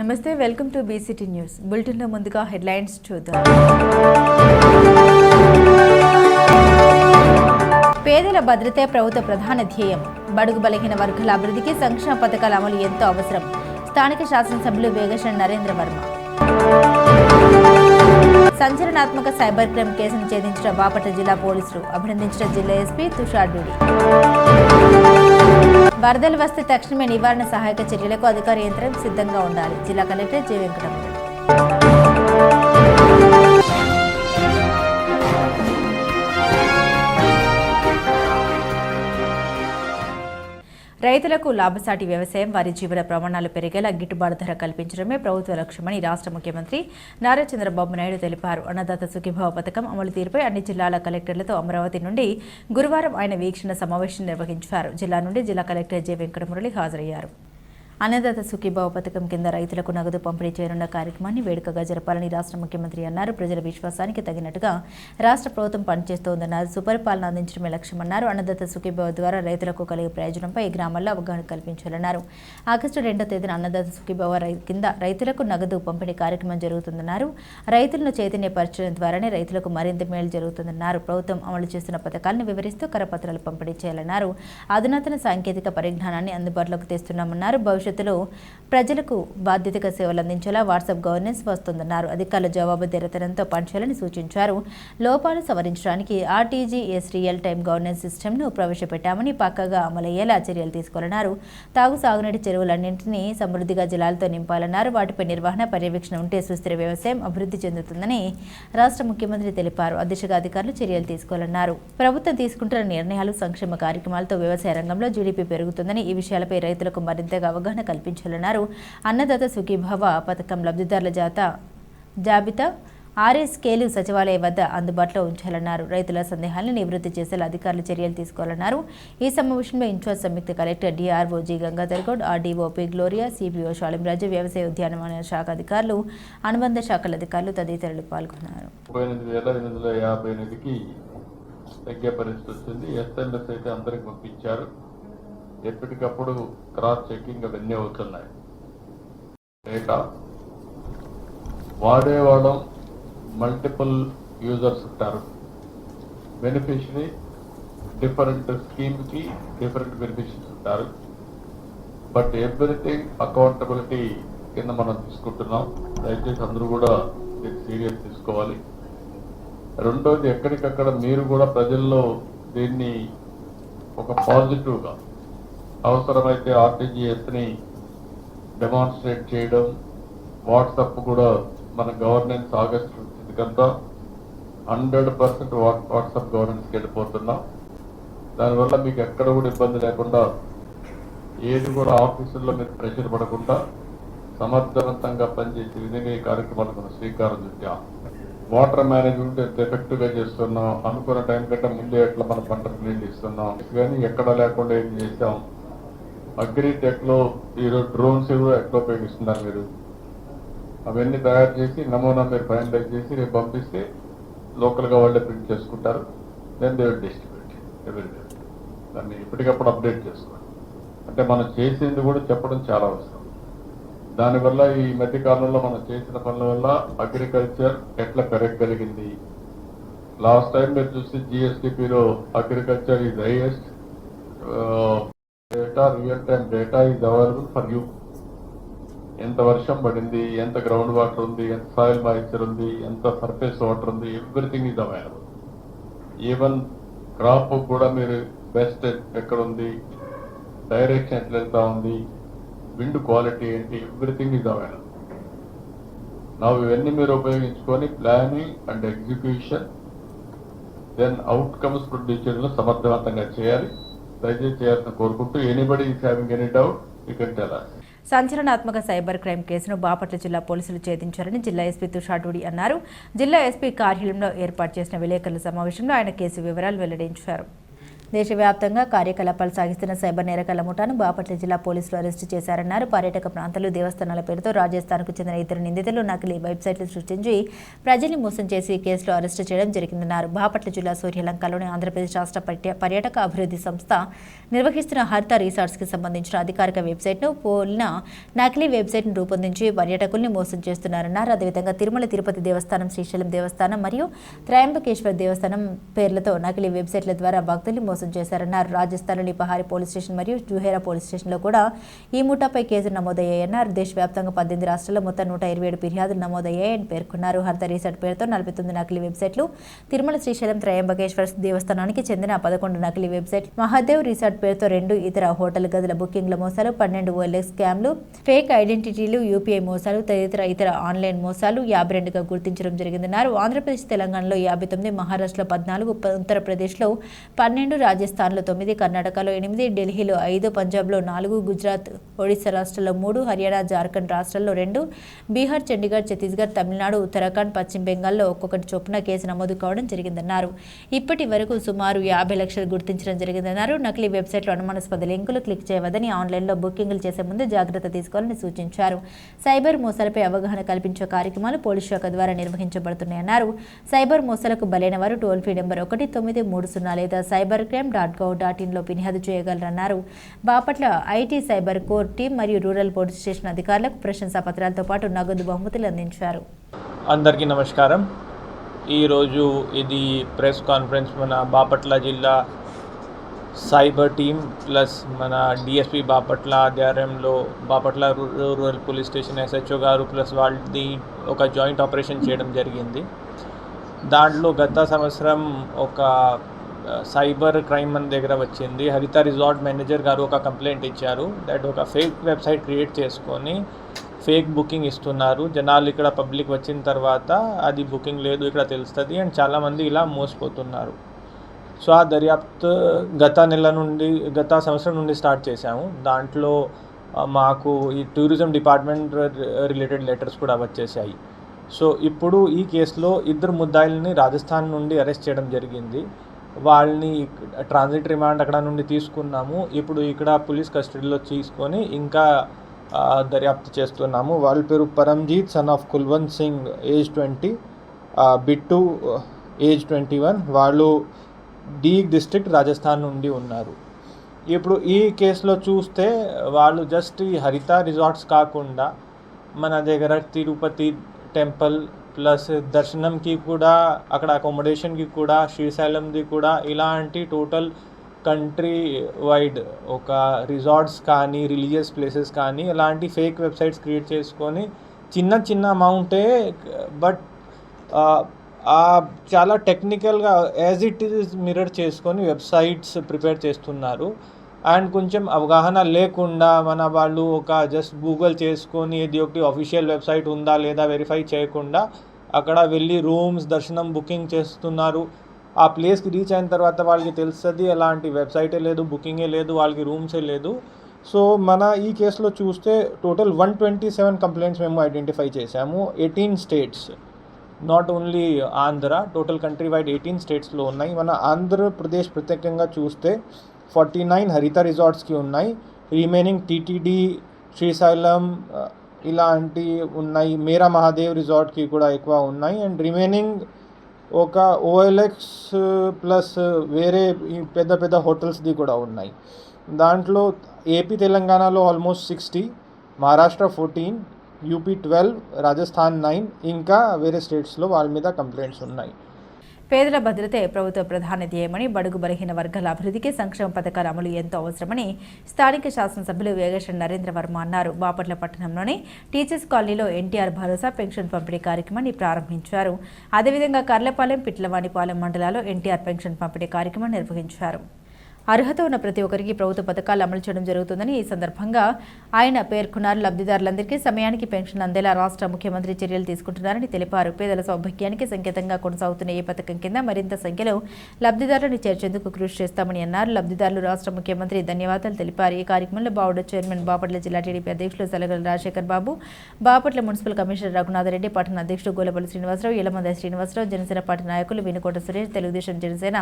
నమస్తే, welcome to BCT news. బులెటిన్లో ముందుగా హెడ్లైన్స్ చూద్దాం. పేదల భద్రతే ప్రభుత్వ ప్రధాన ధ్యేయం. బడుగు బలహీన వర్గాల అభివృద్ధికి సంక్షేమ పథకాల అమలు ఎంతో అవసరం. స్థానిక శాసనసభ్యులు వేగేశ్వర నరేంద్ర వర్మ. సంచలనాత్మక సైబర్ క్రైమ్ కేసును ఛేదించిన బాపట్ల జిల్లా పోలీసులు. అభినందించిన జిల్లా ఎస్పీ తుషార్ డూడి. వరదలు వస్తే తక్షణమే నివారణ సహాయక చర్యలకు అధికార యంత్రం సిద్ధంగా ఉండాలి. జిల్లా కలెక్టర్ జె వెంకటరమణ. రైతులకు లాభసాటి వ్యవసాయం, వారి జీవన ప్రమాణాలు పెరిగేలా గిట్టుబాటు ధర కల్పించడమే ప్రభుత్వ లక్ష్యమని రాష్ట్ర ముఖ్యమంత్రి నారా చంద్రబాబు నాయుడు తెలిపారు. అన్నదాత సుఖీభావ పథకం అమలు తీరుపై అన్ని జిల్లాల కలెక్టర్లతో అమరావతి నుండి గురువారం ఆయన వీక్షణ సమావేశం నిర్వహించారు. జిల్లా నుండి జిల్లా కలెక్టర్ జె వెంకటమురళి హాజరయ్యారు. అన్నదాత సుఖీభావ పథకం కింద రైతులకు నగదు పంపిణీ చేయనున్న కార్యక్రమాన్ని వేడుకగా జరపాలని రాష్ట్ర ముఖ్యమంత్రి అన్నారు. ప్రజల విశ్వాసానికి తగినట్టుగా రాష్ట్ర ప్రభుత్వం పనిచేస్తోందన్నారు. సుపరిపాలన అందించడమే లక్ష్యమన్నారు. అన్నదాత సుఖీభావ ద్వారా రైతులకు కలిగే ప్రయోజనంపై గ్రామాల్లో అవగాహన కల్పించాలన్నారు. ఆగస్టు 2వ తేదీన అన్నదాత సుఖీభావ కింద రైతులకు నగదు పంపిణీ కార్యక్రమం జరుగుతుందన్నారు. రైతులను చైతన్యపరచడం ద్వారానే రైతులకు మరింత మేలు జరుగుతుందన్నారు. ప్రభుత్వం అమలు చేస్తున్న పథకాలను వివరిస్తూ కరపత్రాలు పంపిణీ చేయాలన్నారు. అధునాతన సాంకేతిక పరిజ్ఞానాన్ని అందుబాటులోకి తెస్తున్నామన్నారు. భవిష్యత్తులో ప్రజలకు బాధ్యతగా సేవలు అందించేలా వాట్సాప్ గవర్నెన్స్ వస్తుందన్నారు. అధికారుల జవాబుదారీతనంతో పనిచేయాలని సూచించారు. లోపాలు సవరించడానికి ఆర్టీజీఎస్ రియల్ టైమ్ గవర్నెన్స్ సిస్టమ్ను ప్రవేశపెట్టామని పక్కాగా అమలయ్యేలా చర్యలు తీసుకోవాలన్నారు. సాగునీటి చెరువులన్నింటినీ సమృద్ధిగా జలాలతో నింపాలన్నారు. వాటిపై నిర్వహణ, పర్యవేక్షణ ఉంటే సుస్థిర వ్యవసాయం అభివృద్ధి చెందుతుందని రాష్ట్ర ముఖ్యమంత్రి తెలిపారు. ఆ దిశగా అధికారులు చర్యలు తీసుకోవాలన్నారు. ప్రభుత్వం తీసుకుంటున్న నిర్ణయాలు, సంక్షేమ కార్యక్రమాలతో వ్యవసాయ రంగంలో జీడీపీ పెరుగుతుందని, ఈ విషయాలపై రైతులకు మరింతగా అవగాహన కల్పించాలన్నారు. అన్నదాత సుఖీభావ పథకం లబ్ధిదారుల జాబితా ఆర్ఎస్కేలు సచివాలయం వద్ద అందుబాటులో ఉంచాలన్నారు. రైతుల సందేహాలను నివృత్తి చేసేలా అధికారులు చర్యలు తీసుకోవాలన్నారు. ఈ సమావేశంలో ఇన్ఛార్జ్ సంయుక్త collector DRO G Gangadhar Goud, RDO P Gloria, CPO Shalimraju, వ్యవసాయ ఉద్యానవన శాఖ అధికారులు, అనుబంధ శాఖల అధికారులు తదితరులు పాల్గొన్నారు. ఎప్పటికప్పుడు క్రాస్ చెకింగ్ అవన్నీ అవుతున్నాయి. డేటా వాడేవాళ్ళం మల్టిపుల్ యూజర్స్ ఉంటారు. బెనిఫిషరీ డిఫరెంట్ స్కీమ్కి డిఫరెంట్ బెనిఫిషరీస్ ఉంటారు. బట్ ఎవ్రీథింగ్ అకౌంటబిలిటీ కింద మనం తీసుకుంటున్నాం. దయచేసి అందరూ కూడా దీన్ని సీరియస్ తీసుకోవాలి. రెండోది, ఎక్కడికక్కడ మీరు కూడా ప్రజల్లో దీన్ని ఒక పాజిటివ్గా అవసరమైతే ఆర్టీజీఎస్ని డెమాన్స్ట్రేట్ చేయడం, వాట్సాప్ కూడా మన గవర్నెన్స్ ఆగస్టు 2 100% వాట్సాప్ గవర్నెన్స్కి వెళ్ళిపోతున్నాం. దానివల్ల మీకు ఎక్కడ కూడా ఇబ్బంది లేకుండా, ఏది కూడా ఆఫీసుల్లో మీరు ప్రెషర్ పడకుండా సమర్థవంతంగా పనిచేసే విధంగా ఈ కార్యక్రమాలకు మనం శ్రీకారం చుట్టాం. వాటర్ మేనేజ్మెంట్ ఎంత ఎఫెక్టివ్గా చేస్తున్నాం, అనుకున్న టైం కంటే ముందే ఎట్లా మన పంటకు నీళ్ళు ఇస్తున్నాం, కానీ ఎక్కడ లేకుండా ఏం చేసాం. అగ్రిటెక్లో ఈరోజు డ్రోన్స్ ఎట్లా ఉపయోగిస్తున్నారు మీరు, అవన్నీ తయారు చేసి నమూనా మీరు ఫైనలైజ్ చేసి రేపు పంపిస్తే లోకల్గా వాళ్ళే ప్రింట్ చేసుకుంటారు. Then they will distribute every day. దాన్ని ఎప్పటికప్పుడు అప్డేట్ చేసుకోండి. అంటే మనం చేసింది కూడా చెప్పడం చాలా అవసరం. దానివల్ల ఈ మధ్య కాలంలో మనం చేసిన పనుల వల్ల అగ్రికల్చర్ ఎట్లా పెరగగలిగింది. లాస్ట్ టైం మీరు చూస్తే జిఎస్టిపిలో agriculture is highest. Data, real time data is available for you. ఎంత వర్షం పడింది, ఎంత గ్రౌండ్ వాటర్ ఉంది, ఎంత సాయిల్ మాయిశ్చర్ ఉంది, ఎంత సర్ఫేస్ వాటర్ ఉంది, everything is available. Even crop కూడా మీరు బెస్ట్ ఎక్కడ ఉంది, డైరెక్షన్ ఎట్లా వెళ్తా ఉంది, విండ్ క్వాలిటీ ఏంటి, ఎవ్రీథింగ్ ఈజ్ అవైలబుల్. ఇవన్నీ మీరు ఉపయోగించుకొని planning and execution, then outcomes produce చేయడంలో సమర్థవంతంగా చేయాలి. దయచేసి చేయాలని కోరుకుంటూ, anybody is having any doubt you can tell us. సంచలనాత్మక సైబర్ క్రైమ్ కేసును బాపట్ల జిల్లా పోలీసులు ఛేదించారని జిల్లా ఎస్పీ తుషార్ డూడి అన్నారు. జిల్లా ఎస్పీ కార్యాలయంలో ఏర్పాటు చేసిన విలేకరుల సమావేశంలో ఆయన కేసు వివరాలు వెల్లడించారు. దేశవ్యాప్తంగా కార్యకలాపాలు సాగిస్తున్న సైబర్ నేరగాళ్ల ముఠాను బాపట్ల జిల్లా పోలీసులు అరెస్టు చేశారన్నారు. పర్యాటక ప్రాంతాలు, దేవస్థానాల పేరుతో రాజస్థాన్కు చెందిన ఇద్దరు నిందితులు నకిలీ వెబ్సైట్లు సృష్టించి ప్రజల్ని మోసం చేసి ఈ కేసులో అరెస్టు చేయడం జరిగిందన్నారు. బాపట్ల జిల్లా సూర్యలంకలోని ఆంధ్రప్రదేశ్ రాష్ట్ర పర్యాటక అభివృద్ధి సంస్థ నిర్వహిస్తున్న హరిత రిసార్ట్స్కి సంబంధించిన అధికారిక వెబ్సైట్ను పోలిన నకిలీ వెబ్సైట్ను రూపొందించి పర్యాటకుల్ని మోసం చేస్తున్నారన్నారు. అదేవిధంగా తిరుమల తిరుపతి దేవస్థానం, శ్రీశైలం దేవస్థానం మరియు త్రయంబకేశ్వర దేవస్థానం పేర్లతో నకిలీ వెబ్సైట్ల ద్వారా భక్తుల్ని మోసం చేశారన్నారు. రాజస్థాన్లోని పహారీ పోలీస్ స్టేషన్ మరియు జుహేరా పోలీస్ స్టేషన్లో కూడా ఈ ముఠాపై కేసులు నమోదయ్యాయన్నారు. దేశవ్యాప్తంగా 18 రాష్ట్రాల్లో మొత్తం 127 ఫిర్యాదులు నమోదయ్యాయని పేర్కొన్నారు. హరిత రిసార్ట్ పేరుతో 49 నకిలీ వెబ్సైట్లు, తిరుమల శ్రీశైలం త్రయంబకేశ్వర దేవస్థానానికి చెందిన 11 నకిలీ వెబ్సైట్, మహాదేవ్ రిసార్ట్ పేరుతో 2 ఇతర హోటల్ గదుల బుకింగ్ల మోసాలు, 12 OLX స్కామ్లు, ఫేక్ ఐడెంటిటీలు, UPI మోసాలు తదితర ఇతర ఆన్లైన్ మోసాలు 52గా గుర్తించడం జరిగిందన్నారు. ఆంధ్రప్రదేశ్, తెలంగాణలో 59, మహారాష్ట్రలో 14, ఉత్తరప్రదేశ్లో 12, రాజస్థాన్లో 9, కర్ణాటకలో 8, ఢిల్లీలో 5, పంజాబ్లో 4, గుజరాత్, ఒడిశా రాష్ట్రాల్లో 3, హర్యానా, జార్ఖండ్ రాష్ట్రాల్లో 2, బీహార్, చండీగఢ్, ఛత్తీస్గఢ్, తమిళనాడు, ఉత్తరాఖండ్, పశ్చిమ బెంగాల్లో ఒక్కొక్కటి చొప్పున కేసు నమోదు కావడం జరిగిందన్నారు. ఇప్పటి వరకు సుమారు 50 లక్షలు గుర్తించడం జరిగిందన్నారు. నకిలీ వెబ్సైట్లో అనుమానాస్పద లింకులు క్లిక్ చేయవద్దని, ఆన్లైన్లో బుకింగ్లు చేసే ముందు జాగ్రత్త తీసుకోవాలని సూచించారు. సైబర్ మోసాలపై అవగాహన కల్పించే కార్యక్రమాలు పోలీస్ శాఖ ద్వారా నిర్వహించబడుతున్నాయన్నారు. సైబర్ మోసాలకు బలైన వారు టోల్ ఫ్రీ నెంబర్ 1930 లేదా cybercrime.gov.in ఫిర్యాదు చేయగలరన్నారు. Bapatla IT cyber core team మరియు రూరల్ పోలీస్ స్టేషన్ అధికారులకు ప్రశంసా పత్రాలతో పాటు నగదు బహుమతులు అందించారు. అందరికీ నమస్కారం. ఈరోజు ఇది ప్రెస్ కాన్ఫరెన్స్ మన బాపట్ల జిల్లా సైబర్ టీమ్ ప్లస్ మన డిఎస్పీ బాపట్ల ఆధ్వర్యంలో Bapatla rural police station SHO గారు ప్లస్ వాళ్ళది ఒక జాయింట్ ఆపరేషన్ చేయడం జరిగింది. దాంట్లో గత సంవత్సరం ఒక సైబర్ క్రైమ్ మన దగ్గర వచ్చింది. హరిత రిసార్ట్ మేనేజర్ గారు ఒక కంప్లైంట్ ఇచ్చారు దట్ ఒక ఫేక్ వెబ్సైట్ క్రియేట్ చేసుకొని ఫేక్ బుకింగ్ ఇస్తున్నారు. జనాలు ఇక్కడ పబ్లిక్ వచ్చిన తర్వాత అది బుకింగ్ లేదు ఇక్కడ తెలుస్తుంది అండ్ చాలామంది ఇలా మోసపోతున్నారు. సో ఆ దర్యాప్తు గత సంవత్సరం నుండి స్టార్ట్ చేశాము. దాంట్లో మాకు ఈ టూరిజం డిపార్ట్మెంట్ రిలేటెడ్ లెటర్స్ కూడా వచ్చేసాయి. సో ఇప్పుడు ఈ కేసులో 2 ముద్దాయిల్ని రాజస్థాన్ నుండి అరెస్ట్ చేయడం జరిగింది. వాళ్ళని ట్రాన్సిట్ రిమాండ్ అక్కడ నుండి తీసుకున్నాము. ఇప్పుడు ఇక్కడ పోలీస్ కస్టడీలో తీసుకొని ఇంకా దర్యాప్తు చేస్తున్నాము. వాళ్ళ పేరు Paramjit son of Kulwant Singh age 20, Bittu age 21. వాళ్ళు డీగ్ డిస్ట్రిక్ట్ రాజస్థాన్ నుండి ఉన్నారు. ఇప్పుడు ఈ కేసులో చూస్తే వాళ్ళు జస్ట్ ఈ హరిత రిసార్ట్స్ కాకుండా మన దగ్గర తిరుపతి టెంపుల్ ప్లస్ దర్శనంకి కూడా, అక్కడ అకామిడేషన్కి కూడా, శ్రీశైలంది కూడా ఇలాంటి టోటల్ కంట్రీ వైడ్ ఒక రిసార్ట్స్ కానీ రిలీజియస్ ప్లేసెస్ కానీ ఇలాంటి ఫేక్ వెబ్సైట్స్ క్రియేట్ చేసుకొని చిన్న అమౌంటే బట్ చాలా టెక్నికల్గా యాజ్ ఇట్ ఈజ్ మిర్రర్ చేసుకొని వెబ్సైట్స్ ప్రిపేర్ చేస్తున్నారు. అండ్ కొంచెం అవగాహన లేకుండా మన వాళ్ళు ఒక జస్ట్ గూగుల్ చేసుకొని ఇది ఒకటి అఫీషియల్ వెబ్సైట్ ఉందా లేదా వెరిఫై చేయకుండా అక్కడ వెళ్ళి రూమ్స్, దర్శనం బుకింగ్ చేస్తున్నారు. ఆ ప్లేస్కి రీచ్ అయిన తర్వాత వాళ్ళకి తెలుస్తుంది అలాంటి వెబ్సైటే లేదు, బుకింగే లేదు, వాళ్ళకి రూమ్సే లేదు. సో మన ఈ కేసులో చూస్తే టోటల్ 127 కంప్లైంట్స్ మేము ఐడెంటిఫై చేశాము. 18 states, not only Andhra, total country wide 18 స్టేట్స్లో ఉన్నాయి. మన ఆంధ్రప్రదేశ్ ప్రత్యేకంగా చూస్తే 49 హరిత రిసార్ట్స్కి ఉన్నాయి. రిమైనింగ్ TTD, శ్రీశైలం ఇలాంటి ఉన్నాయి. మేరా మహాదేవ్ రిసార్ట్కి కూడా ఎక్కువ ఉన్నాయి. అండ్ రిమైనింగ్ ఒక OLX ప్లస్ వేరే పెద్ద హోటల్స్ది కూడా ఉన్నాయి. దాంట్లో ఏపీ తెలంగాణలో ఆల్మోస్ట్ 60, మహారాష్ట్ర 14, UP 12, రాజస్థాన్ 9, ఇంకా వేరే స్టేట్స్లో వాళ్ళ మీద కంప్లైంట్స్ ఉన్నాయి. పేదల భద్రతే ప్రభుత్వ ప్రధాన ధ్యేయమని, బడుగు బలహీన వర్గాల అభివృద్ధికి సంక్షేమ పథకాల అమలు ఎంతో అవసరమని స్థానిక శాసనసభ్యులు వేగేశ్వర నరేంద్ర వర్మ అన్నారు. బాపట్ల పట్టణంలోని టీచర్స్ కాలనీలో NTR భరోసా పెన్షన్ పంపిణీ కార్యక్రమాన్ని ప్రారంభించారు. అదేవిధంగా కర్లపాలెం, పిట్లవానిపాలెం మండలాల్లో NTR పెన్షన్ పంపిణీ కార్యక్రమం నిర్వహించారు. అర్హత ఉన్న ప్రతి ఒక్కరికి ప్రభుత్వ పథకాలు అమలు చేయడం జరుగుతుందని ఈ సందర్భంగా ఆయన పేర్కొన్నారు. లబ్ధిదారులందరికీ సమయానికి పెన్షన్ అందేలా రాష్ట్ర ముఖ్యమంత్రి చర్యలు తీసుకుంటున్నారని తెలిపారు. పేదల సౌభాగ్యానికి సంకేతంగా కొనసాగుతున్న ఈ పథకం కింద మరింత సంఖ్యలో లబ్ధిదారులను చేర్చేందుకు కృషి చేస్తామని అన్నారు. లబ్ధిదారులు రాష్ట్ర ముఖ్యమంత్రి ధన్యవాదాలు తెలిపారు. ఈ కార్యక్రమంలో బావుడ చైర్మన్ బాపట్ల జిల్లా టీడీపీ అధ్యక్షులు సలగల రాజశేఖర్ బాబు, బాపట్ల మున్సిపల్ కమిషనర్ రఘునాథరెడ్డి, పట్టణ అధ్యక్షుడు గోలపల్లి శ్రీనివాసరావు, యలమంద శ్రీనివాసరావు, జనసేన పార్టీ నాయకులు వినుకోట సురేష్, తెలుగుదేశం జనసేన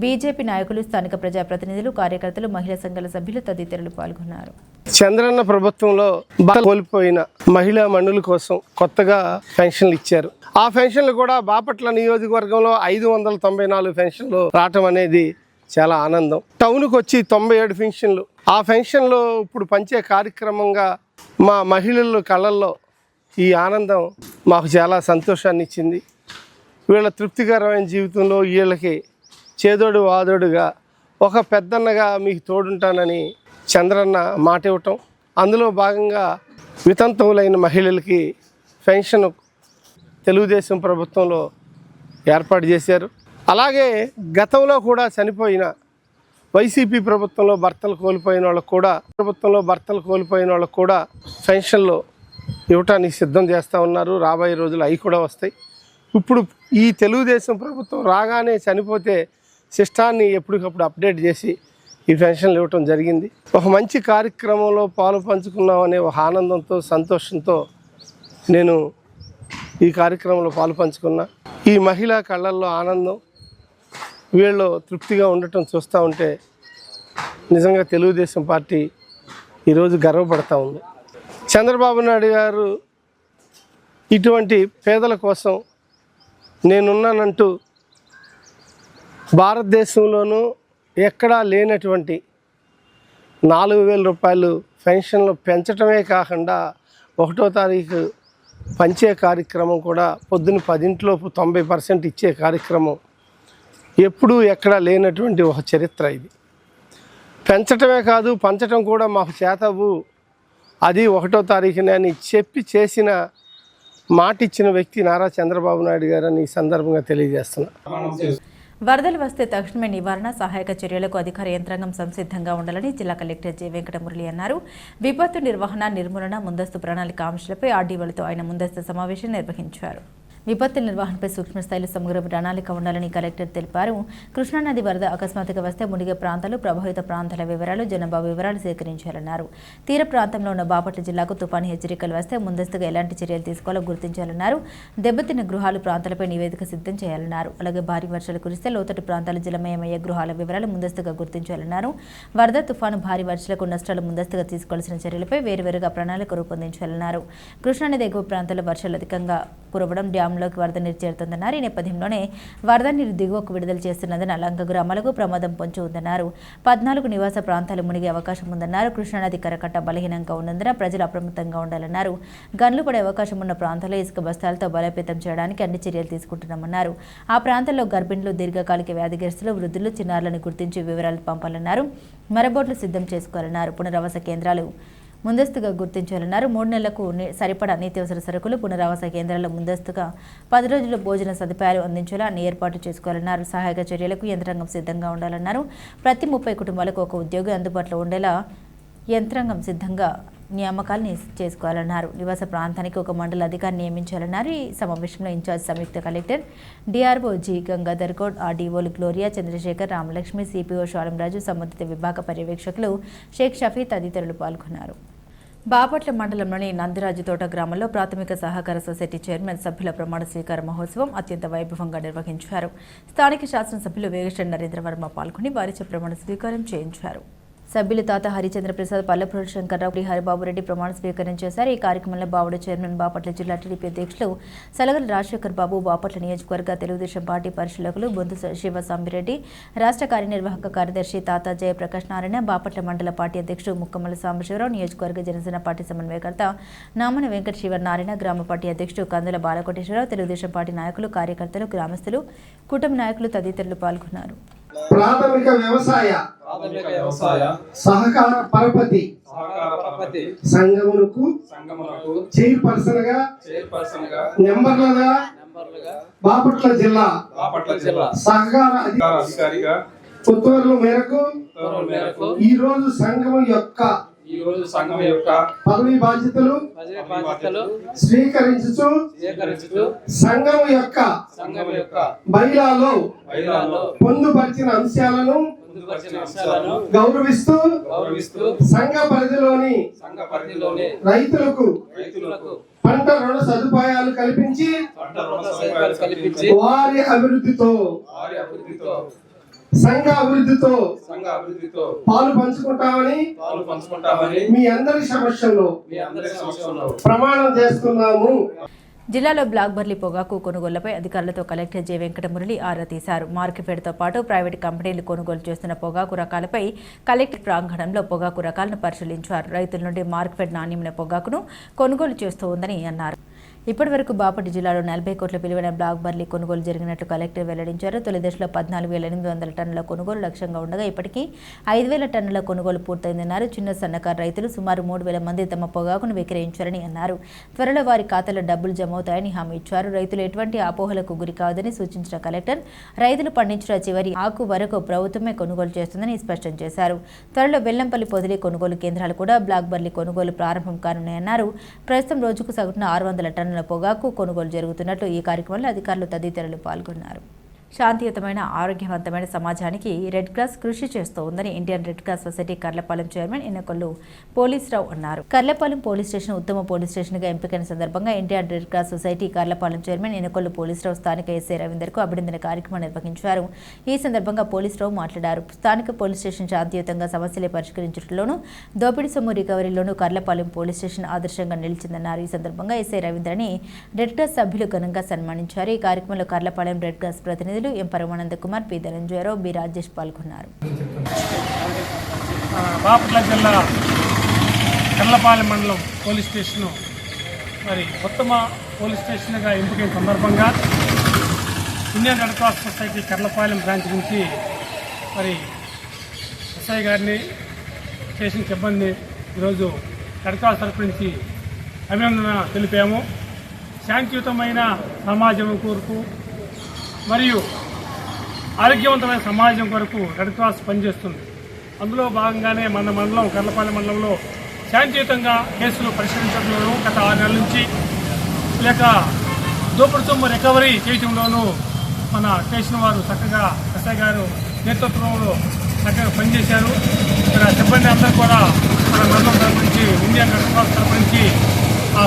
బీజేపీ నాయకులు, స్థానిక ప్రజాప్రతినిధులు, కార్యకర్తలు, మహిళా సంఘాల సభ్యులు తదితరులు పాల్గొన్నారు. చంద్రన్న ప్రభుత్వంలో కోల్పోయిన మహిళా మనుల కోసం కొత్తగా పెన్షన్లు ఇచ్చారు. ఆ పెన్షన్లు కూడా బాపట్ల నియోజకవర్గంలో 594 పెన్షన్లు రావటం అనేది చాలా ఆనందం. టౌన్కి వచ్చి 97 పెన్షన్లు. ఆ పెన్షన్లు ఇప్పుడు పంచే కార్యక్రమంగా మా మహిళల కళ్ళల్లో ఈ ఆనందం మాకు చాలా సంతోషాన్ని ఇచ్చింది. వీళ్ళ తృప్తికరమైన జీవితంలో వీళ్ళకి చేదోడు వాదోడుగా ఒక పెద్దన్నగా మీకు తోడుంటానని చంద్రన్న మాట ఇవ్వటం, అందులో భాగంగా వితంతువులైన మహిళలకి పెన్షన్ తెలుగుదేశం ప్రభుత్వంలో ఏర్పాటు చేశారు. అలాగే గతంలో కూడా చనిపోయిన వైసీపీ ప్రభుత్వంలో భర్తలు కోల్పోయిన వాళ్ళకు కూడా పెన్షన్లు ఇవ్వటానికి సిద్ధం చేస్తూ ఉన్నారు. రాబోయే రోజులు అవి కూడా వస్తాయి. ఇప్పుడు ఈ తెలుగుదేశం ప్రభుత్వం రాగానే చనిపోతే సిస్టాన్ని ఎప్పటికప్పుడు అప్డేట్ చేసి ఈ పెన్షన్లు ఇవ్వటం జరిగింది. ఒక మంచి కార్యక్రమంలో పాలు పంచుకున్నాం అనే ఒక ఆనందంతో, సంతోషంతో నేను ఈ కార్యక్రమంలో పాలు పంచుకున్నా. ఈ మహిళా కళ్ళల్లో ఆనందం, వీళ్ళు తృప్తిగా ఉండటం చూస్తూ ఉంటే నిజంగా తెలుగుదేశం పార్టీ ఈరోజు గర్వపడతా ఉంది. చంద్రబాబు నాయుడు గారు ఇటువంటి పేదల కోసం నేనున్నానంటూ భారతదేశంలోనూ ఎక్కడా లేనటువంటి 4,000 రూపాయలు పెన్షన్లు పెంచడమే కాకుండా 1వ తారీఖు పంచే కార్యక్రమం కూడా పొద్దున్న 10 90% ఇచ్చే కార్యక్రమం ఎప్పుడూ ఎక్కడా లేనటువంటి ఒక చరిత్ర ఇది. పెంచటమే కాదు, పంచటం కూడా మాకు చేతవు, అది 1వ తారీఖునే అని చెప్పి చేసిన మాట ఇచ్చిన వ్యక్తి నారా చంద్రబాబు నాయుడు గారు అని ఈ సందర్భంగా తెలియజేస్తున్నా. వరదలు వస్తే తక్షణమే నివారణ, సహాయక చర్యలకు అధికార యంత్రాంగం సంసిద్ధంగా ఉండాలని జిల్లా కలెక్టర్ జె వెంకటమురళి అన్నారు. విపత్తు నిర్వహణ, నిర్మూలన, ముందస్తు ప్రణాళిక అంశాలపై ఆర్డీఓలతో ఆయన ముందస్తు సమావేశం నిర్వహించారు. విపత్తుల నిర్వహణపై సూక్ష్మస్థాయిలో సమగ్ర ప్రణాళిక ఉండాలని కలెక్టర్ తెలిపారు. కృష్ణానది వరద అకస్మాత్తుగా వస్తే మునిగే ప్రాంతాలు, ప్రభావిత ప్రాంతాల వివరాలు, జనాభా వివరాలు సేకరించాలన్నారు. తీర ప్రాంతంలో ఉన్న బాపట్ల జిల్లాకు తుపాను హెచ్చరికలు వస్తే ముందస్తుగా ఎలాంటి చర్యలు తీసుకోవాలో గుర్తించాలన్నారు. దెబ్బతిన్న గృహాలు, ప్రాంతాలపై నివేదిక సిద్ధం చేయాలన్నారు. అలాగే భారీ వర్షాలు కురిస్తే లోతట్టు ప్రాంతాలు జలమయమయ్యే గృహాల వివరాలు ముందస్తుగా గుర్తించాలన్నారు. వరద, తుఫాను, భారీ వర్షాలకు నష్టాలు ముందస్తుగా తీసుకోవాల్సిన చర్యలపై వేరువేరుగా ప్రణాళిక రూపొందించాలన్నారు. కృష్ణానది ఎగువ ప్రాంతాల్లో వర్షాలు అధికంగా కురవడం, డ్యాంలోకి వరద నీరు చేరుతుందన్నారు. ఈ నేపథ్యంలోనే వరద నీరు దిగువకు విడుదల చేస్తున్నందున లంక గ్రామాలకు ప్రమాదం పొంచి ఉందన్నారు. 14 నివాస ప్రాంతాలు మునిగే అవకాశం ఉందన్నారు. కృష్ణానది కరకట్ట బలహీనంగా ఉన్నందున ప్రజలు అప్రమత్తంగా ఉండాలన్నారు. గన్లు పడే అవకాశం ఉన్న ప్రాంతాల్లో ఇసుక బస్తాలతో బలోపేతం చేయడానికి అన్ని చర్యలు తీసుకుంటున్నామన్నారు. ఆ ప్రాంతాల్లో గర్భిణులు, దీర్ఘకాలిక వ్యాధిగ్రస్తులు, వృద్ధులు, చిన్నారులను గుర్తించి వివరాలు పంపాలన్నారు. మరబోట్లు సిద్ధం చేసుకోవాలన్నారు. పునరావాస కేంద్రాలు ముందస్తుగా గుర్తించాలన్నారు. 3 నెలలకు సరిపడా నిత్యావసర సరుకులు, పునరావాస కేంద్రాల్లో ముందస్తుగా 10 రోజుల భోజన సదుపాయాలు అందించేలా అన్ని ఏర్పాటు చేసుకోవాలన్నారు. సహాయక చర్యలకు యంత్రాంగం సిద్ధంగా ఉండాలన్నారు. ప్రతి 30 కుటుంబాలకు ఒక ఉద్యోగి అందుబాటులో ఉండేలా యంత్రాంగం సిద్ధంగా నియామకాలు చేసుకోవాలన్నారు. నివాస ప్రాంతానికి ఒక మండల అధికారిని నియమించాలన్నారు. ఈ సమావేశంలో ఇన్ఛార్జ్ సంయుక్త collector DRO G Gangadhar Goud, ఆర్డీఓలు గ్లోరియా, చంద్రశేఖర్, రామలక్ష్మి, సిపిఓ శాలంరాజు, సంబంధిత విభాగ పర్యవేక్షకులు షేక్ షఫీ తదితరులు పాల్గొన్నారు. బాపట్ల మండలంలోని నందిరాజు తోట గ్రామంలో ప్రాథమిక సహకార సొసైటీ చైర్మన్ సభ్యుల ప్రమాణ స్వీకార మహోత్సవం అత్యంత వైభవంగా నిర్వహించారు. స్థానిక శాసనసభ్యులు వేగేశ్వర నరేంద్రవర్మ పాల్గొని వారిచే ప్రమాణ స్వీకారం చేయించారు. సభ్యులు తాత హరిచంద్ర ప్రసాద్, పల్లెపూడి శంకర్రావు, హరిబాబురెడ్డి ప్రమాణ స్వీకారం చేశారు. ఈ కార్యక్రమంలో బావుడ చైర్మన్, బాపట్ల జిల్లా టీడీపీ అధ్యక్షులు సలగల రాజశేఖర్ బాబు, బాపట్ల నియోజకవర్గ తెలుగుదేశం పార్టీ పరిశీలకులు బొందు శివసాంబిరెడ్డి, రాష్ట్ర కార్యనిర్వాహక కార్యదర్శి తాత జయప్రకాష్ నారాయణ, బాపట్ల మండల పార్టీ అధ్యక్షుడు ముక్కమల సాంబశివరావు, నియోజకవర్గ జనసేన పార్టీ సమన్వయకర్త నామన వెంకట శివనారాయణ, గ్రామ పార్టీ అధ్యక్షుడు కందుల బాలకోటేశ్వరరావు, తెలుగుదేశం పార్టీ నాయకులు, కార్యకర్తలు, గ్రామస్తులు, కుటుంబ నాయకులు తదితరులు పాల్గొన్నారు. ప్రాథమిక వ్యవసాయ సహకార పరపతి సంఘములకు చైర్పర్సన్ గా నెంబర్లుగా బాపట్ల జిల్లా సహకార అధికారిగా ఉత్తర్వుల మేరకు ఈ రోజు సంఘం యొక్క పదవి బాధ్యతలు స్వీకరించుచు సంఘం యొక్క బైలాలో పొందుపరిచిన అంశాలను గౌరవిస్తూ సంఘ పరిధిలోని రైతులకు పంట రుణ సదుపాయాలు కల్పించి వారి అభివృద్ధితో సంఘ అభివృద్ధితో పాలు పంచుకుంటామని మీ అందరి సమక్షంలో ప్రమాణం చేస్తున్నాము. జిల్లాలో బ్లాక్ బర్లీ పొగాకు కొనుగోళ్లపై అధికారులతో కలెక్టర్ జె వెంకటమురళి ఆరా తీశారు. మార్కెట్తో పాటు ప్రైవేటు కంపెనీలు కొనుగోలు చేస్తున్న పొగాకు రకాలపై కలెక్టర్ ప్రాంగణంలో పొగాకు రకాలను పరిశీలించారు. రైతుల నుండి మార్కెట్ నాణ్యమైన పొగాకును కొనుగోలు చేస్తూ ఉందని అన్నారు. ఇప్పటి వరకు బాపట్ల జిల్లాలో 40 కోట్ల విలువైన బ్లాక్ బర్లీ కొనుగోలు జరిగినట్లు కలెక్టర్ వెల్లడించారు. తొలి దశలో 14,800 టన్నుల కొనుగోలు లక్ష్యంగా ఉండగా ఇప్పటికీ 5,000 టన్నుల కొనుగోలు పూర్తయిందన్నారు. చిన్న సన్నకారు రైతులు సుమారు 3,000 మంది తమ పొగాకును విక్రయించారని అన్నారు. త్వరలో వారి ఖాతాలో డబ్బులు జమ అవుతాయని హామీ ఇచ్చారు. రైతులు ఎటువంటి అపోహలకు గురి కావద్దని సూచించిన కలెక్టర్ రైతులు పండించిన చివరి ఆకు వరకు ప్రభుత్వమే కొనుగోలు చేస్తుందని స్పష్టం చేశారు. త్వరలో బెల్లంపల్లి పొదిలి కొనుగోలు కేంద్రాలు కూడా బ్లాక్ బర్లీ కొనుగోలు ప్రారంభం కానున్నాయన్నారు. ప్రస్తుతం రోజుకు సగటున 600 టన్నుల పొగాకు కొనుగోలు జరుగుతున్నట్లు ఈ కార్యక్రమంలో అధికారులు తదితరులు పాల్గొన్నారు. శాంతియుతమైన ఆరోగ్యవంతమైన సమాజానికి రెడ్ క్రాస్ కృషి చేస్తూ ఉందని Indian red cross society Karlapalem chairman Enakollu Polisarao అన్నారు. కర్లపాలెం పోలీస్ స్టేషన్ ఉత్తమ పోలీస్ స్టేషన్గా ఎంపికైన సందర్భంగా Indian red cross society Karlapalem chairman Enakollu Polisarao స్థానిక ఎస్ఐ రవీందర్కు అభినందన కార్యక్రమం నిర్వహించారు. ఈ సందర్భంగా పోలీసరావు మాట్లాడారు. స్థానిక పోలీస్ స్టేషన్ శాంతియుతంగా సమస్యలే పరిష్కరించడంలోనూ దోపిడీ సొమ్ము రికవరీలోనూ కర్లపాలెం పోలీస్ స్టేషన్ ఆదర్శంగా నిలిచిందన్నారు. ఈ సందర్భంగా ఎస్ఐ రవీంద్రని రెడ్ క్రాస్ సభ్యులు ఘనంగా సన్మానించారు. ఈ కార్యక్రమంలో కర్లపాలెం రెడ్ క్రాస్ ప్రతినిధులు ఎం పరమానంద కుమార్, పి ధనంజయరావు, బి రాజేష్ పాల్గొన్నారు. బాపట్ల జిల్లా కర్లపాలెం మండలం పోలీస్ స్టేషను మరి ఉత్తమ పోలీస్ స్టేషన్గా ఎంపికైన సందర్భంగా Indian red cross society Karlapalem branch నుంచి మరి ఎస్ఐ గారిని స్టేషన్ సిబ్బంది ఈరోజు రెడ్ క్రాస్ తరఫు నుంచి అభినందన తెలిపాము. శాంతియుతమైన సమాజం కొరకు మరియు ఆరోగ్యవంతమైన సమాజం కొరకు రెడ్ క్రాస్ పనిచేస్తుంది. అందులో భాగంగానే మన మండలం కర్లపాలెం మండలంలో శాంతియుతంగా కేసులు పరిష్కరించడంలోనూ గత 6 నెలల నుంచి లేక దోపిడీ సొమ్ము రికవరీ చేయడంలోనూ మన స్టేషన్ వారు చక్కగా ఎస్ఐ గారు నేతృత్వంలో చక్కగా పనిచేశారు. ఇక్కడ సిబ్బంది అందరూ కూడా మన మండలం తరపు నుంచి ఇండియన్ రెడ్ క్రాస్ తరపు నుంచి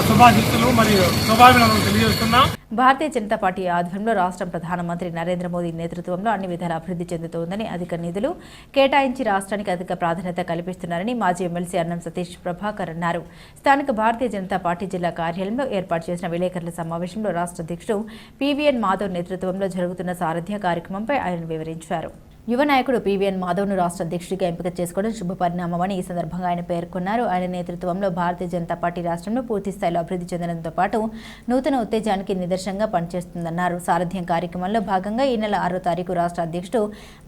శుభాశిస్తులు మరియు శుభాభినందనలు తెలియజేస్తున్నాం. భారతీయ జనతా పార్టీ ఆధ్వర్యంలో రాష్ట్రం ప్రధానమంత్రి నరేంద్ర మోదీ నేతృత్వంలో అన్ని విధాల అభివృద్ధి చెందుతోందని, అధిక నిధులు కేటాయించి రాష్ట్రానికి అధిక ప్రాధాన్యత కల్పిస్తున్నారని మాజీ ఎమ్మెల్సీ అన్నం సతీష్ ప్రభాకర్ అన్నారు. స్థానిక భారతీయ జనతా పార్టీ జిల్లా కార్యాలయంలో ఏర్పాటు చేసిన విలేకరుల సమావేశంలో రాష్ట్ర అధ్యక్షుడు పివిఎన్ మాధవ్ నేతృత్వంలో జరుగుతున్న సారథ్య కార్యక్రమంపై ఆయన వివరించారు. యువ నాయకుడు పివిఎన్ మాధవ్ను రాష్ట్ర అధ్యక్షుడిగా ఎంపిక చేసుకోవడం శుభపరిణామమని ఈ సందర్భంగా ఆయన పేర్కొన్నారు. ఆయన నేతృత్వంలో భారతీయ జనతా పార్టీ రాష్ట్రంలో పూర్తి స్థాయిలో అభివృద్ధి చెందడంతో పాటు నూతన ఉత్తేజానికి నిదర్శనంగా పనిచేస్తుందన్నారు. సారథ్యం కార్యక్రమంలో భాగంగా ఈ నెల 6వ తారీఖు రాష్ట్ర అధ్యక్షుడు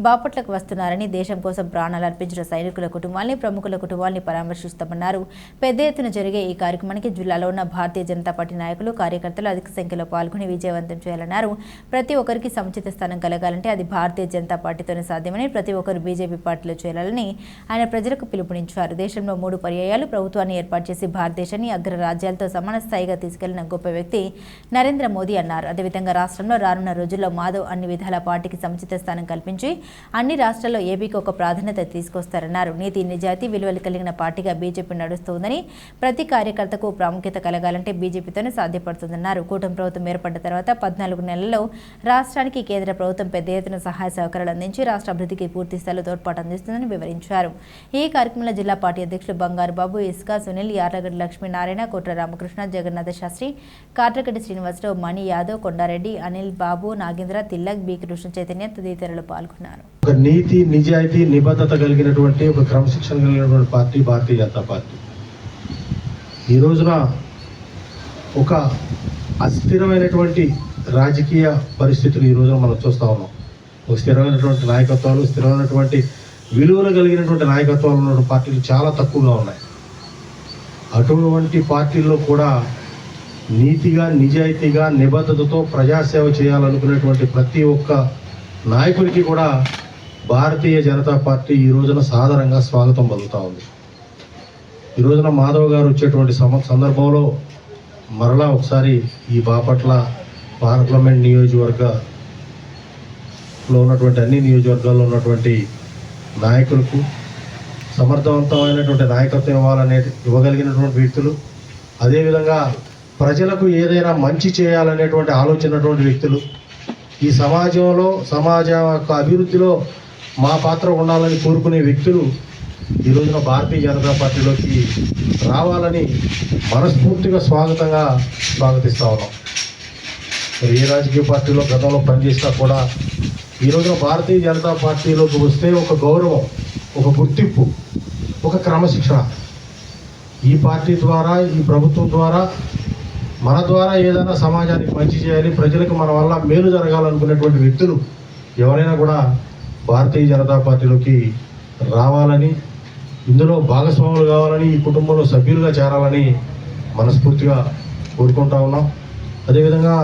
బాపట్లకు వస్తున్నారని, దేశం కోసం ప్రాణాలు అర్పించిన సైనికుల కుటుంబాన్ని, ప్రముఖుల కుటుంబాన్ని పరామర్శిస్తామన్నారు. పెద్ద ఎత్తున జరిగే ఈ కార్యక్రమానికి జిల్లాలో ఉన్న భారతీయ జనతా పార్టీ నాయకులు, కార్యకర్తలు అధిక సంఖ్యలో పాల్గొని విజయవంతం చేయాలన్నారు. ప్రతి ఒక్కరికి సముచిత స్థానం కలగాలంటే అది భారతీయ జనతా పార్టీతోనే సాధ్యమని, ప్రతి ఒక్కరు బీజేపీ పార్టీలో చేరాలని ఆయన ప్రజలకు పిలుపునిచ్చారు. దేశంలో 3 పర్యాయాలు ప్రభుత్వాన్ని ఏర్పాటు చేసి భారతదేశాన్ని అగ్ర రాజ్యాలతో సమాన స్థాయిగా తీసుకెళ్లిన గొప్ప వ్యక్తి నరేంద్ర మోదీ అన్నారు. అదేవిధంగా రాష్ట్రంలో రానున్న రోజుల్లో మాధవ్ అన్ని విధాల పార్టీకి సముచిత స్థానం కల్పించి అన్ని రాష్ట్రాల్లో ఏపీకి ఒక ప్రాధాన్యత తీసుకొస్తారన్నారు. నీతి, నిజాయితీ, విలువలు కలిగిన పార్టీగా బీజేపీ నడుస్తోందని, ప్రతి కార్యకర్తకు ప్రాముఖ్యత కలగాలంటే బీజేపీతోనే సాధ్యపడుతుందన్నారు. కూటమి ప్రభుత్వం ఏర్పడ్డ తర్వాత 14 నెలల్లో రాష్ట్రానికి కేంద్ర ప్రభుత్వం పెద్ద ఎత్తున సహాయ సహకారాలు అందించి రాష్ట్ర అభివృద్ధికి పూర్తి స్థాయిలో తోడ్పాటు అందిస్తుందని వివరించారు. ఈ కార్యక్రమంలో జిల్లా పార్టీ అధ్యక్షులు బంగారు బాబు, ఇస్కా సునీల్, యార్లగడ్డ లక్ష్మీనారాయణ, కోట్ల రామకృష్ణ, జగన్నాథ శాస్త్రి, కాట్రగడ్డి శ్రీనివాసరావు, మణి యాదవ్, కొండారెడ్డి, అనిల్ బాబు, నాగేంద్ర, తిల్లక్, బి కృష్ణ చైతన్య తదితరులు పాల్గొన్నారు. ఒక నీతి, నిజాయితీ, నిబద్ధత కలిగినటువంటి ఒక క్రమశిక్షణ కలిగినటువంటి పార్టీ భారతీయ జనతా పార్టీ. ఈ రోజున ఒక అస్థిరమైనటువంటి రాజకీయ పరిస్థితులు ఈ రోజున మనం చూస్తూ ఉన్నాం. ఒక స్థిరమైనటువంటి నాయకత్వాలు, స్థిరమైనటువంటి విలువలు కలిగినటువంటి నాయకత్వాలు ఉన్న పార్టీలు చాలా తక్కువగా ఉన్నాయి. అటువంటి పార్టీల్లో కూడా నీతిగా, నిజాయితీగా, నిబద్ధతతో ప్రజాసేవ చేయాలనుకునేటువంటి ప్రతి ఒక్క నాయకుడికి కూడా భారతీయ జనతా పార్టీ ఈ రోజున సాధారణంగా స్వాగతం పలుకుతూ ఉంది. ఈ రోజున మాధవ్ గారు వచ్చేటువంటి సందర్భంలో మరలా ఒకసారి ఈ బాపట్ల పార్లమెంట్ నియోజకవర్గంలో ఉన్నటువంటి అన్ని నియోజకవర్గాల్లో ఉన్నటువంటి నాయకులకు సమర్థవంతమైనటువంటి నాయకత్వం ఇవ్వగలిగినటువంటి వ్యక్తులు, అదేవిధంగా ప్రజలకు ఏదైనా మంచి చేయాలనేటువంటి ఆలోచనటువంటి వ్యక్తులు, ఈ సమాజంలో సమాజ యొక్క అభివృద్ధిలో మా పాత్ర ఉండాలని కోరుకునే వ్యక్తులు ఈ రోజున భారతీయ జనతా పార్టీలోకి రావాలని మనస్ఫూర్తిగా స్వాగతిస్తూ ఉన్నాం. మరి ఏ రాజకీయ పార్టీలో గతంలో పనిచేసినా కూడా ఈ రోజున భారతీయ జనతా పార్టీలోకి వస్తే ఒక గౌరవం, ఒక గుర్తింపు, ఒక క్రమశిక్షణ, ఈ పార్టీ ద్వారా, ఈ ప్రభుత్వం ద్వారా, మన ద్వారా ఏదైనా సమాజానికి మంచి చేయాలి, ప్రజలకు మన వల్ల మేలు జరగాలనుకునేటువంటి వ్యక్తులు ఎవరైనా కూడా భారతీయ జనతా పార్టీలోకి రావాలని, ఇందులో భాగస్వాములు కావాలని, ఈ కుటుంబంలో సభ్యులుగా చేరాలని మనస్ఫూర్తిగా కోరుకుంటా ఉన్నాం. అదేవిధంగా